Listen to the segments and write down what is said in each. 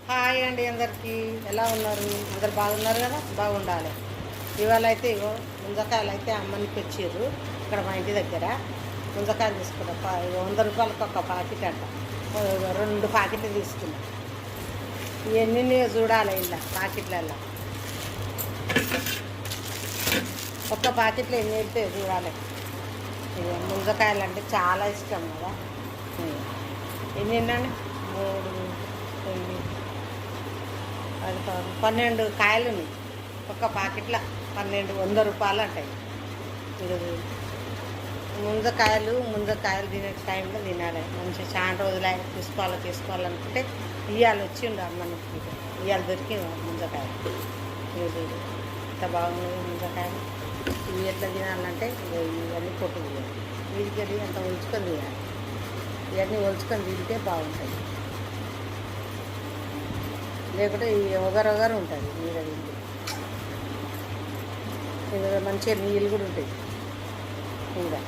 Hi అండి, అందరికీ ఎలా ఉన్నారు? అందరు బాగున్నారు కదా, బాగుండాలి. ఇవాళ అయితే ఇగో ముంజకాయలు అయితే అమ్మని తెచ్చిర్రు ఇక్కడ మా ఇంటి దగ్గర. ముంజకాయలు తీసుకున్నా, 100 రూపాయలకి ఒక ప్యాకెట్ అంట. 2 ప్యాకెట్లు తీసుకున్నా. ఇవన్నీ చూడాలి ఇలా ప్యాకెట్లల్లో. ఒక్క ప్యాకెట్లో ఎన్ని వెళ్తాయి చూడాలి. ఇక ముంజకాయలు అంటే చాలా ఇష్టం కదా. ఎన్ని అండి? 3, 12 కాయలు ఉన్నాయి. ఒక్క ప్యాకెట్లో 12, 100 రూపాయలు అంటాయి. మీరు ముంజకాయలు తినే టైంలో తినాలి. మంచిగా చాలా రోజులు ఆయన తీసుకోవాలనుకుంటే ఇవాళ వచ్చిండు అమ్మనికి. ఇవాళ దొరికింది ముంజకాయలు. ఎంత బాగుంది ముంజకాయలు. ఇవి ఎట్లా తినాలంటే ఇవన్నీ పొట్టు తీయాలి. వీటికి అంత ఒలుచుకొని తీయాలి. ఇవన్నీ ఒలుచుకొని తింటే బాగుంటాయి. లేకుంటే ఈ ఒగరు ఉంటుంది మీద తింటే. ఇందులో మంచిగా నీళ్ళు కూడా ఉంటాయి. ఇంకా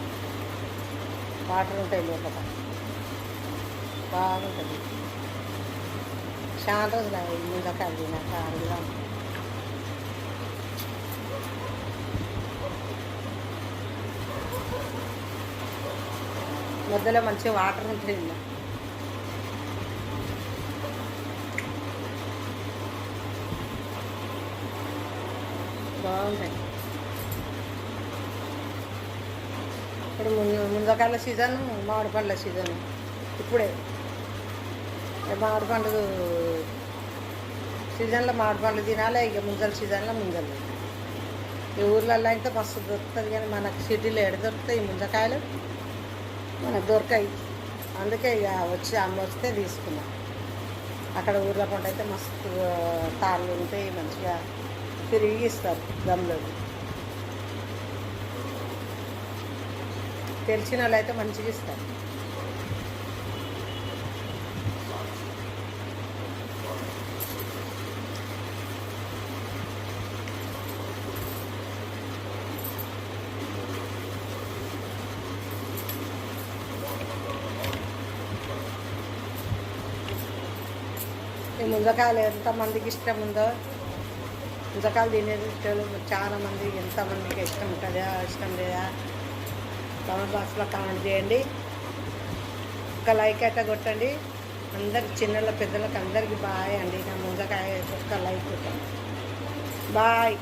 వాటర్ ఉంటాయి లోపల, బాగుంటుంది. చాలా రోజులు అవి ముంజకాయలు తినాక అడుగుదాం. మధ్యలో మంచిగా వాటర్ ఉంటుంది. బాగుంటాయి. ఇప్పుడు ముంజకాయల సీజను, మామిడి పండ్ల సీజను ఇప్పుడే. మామిడి పండు సీజన్లో మామిడి పండ్లు తినాలి. ఇక ముంజల సీజన్లో ముంజలు. ఈ ఊర్లలో అయితే మస్తు దొరుకుతుంది, కానీ మనకు సిటీలో ఎడ దొరుకుతాయి ముంజకాయలు, మనకు దొరకాయి. అందుకే ఇక అమ్మ వస్తే తీసుకున్నాం. అక్కడ ఊర్ల పంట అయితే మస్తు తాళ్ళు ఉంటాయి, మంచిగా తిరిగి ఇస్తారు గమ్లో. తెలిసిన వాళ్ళు అయితే మంచిగా ఇస్తారు. ఈ ముంజకాయలు ఎంతమందికి ఇష్టం ఉందో, ముంజకాయలు తినేది చాలామంది, ఎంతమందికి ఇష్టం ఉంటుందా ఇష్టం లేదా కామెంట్ బాక్స్లో కామెంట్ చేయండి. ఒక లైక్ అయితే కొట్టండి. అందరికి చిన్నల పెద్దలకు అందరికీ బాయ్ అండి. నా ముంజకాయ ఒక్క లైక్ కొట్టండి. బాయ్.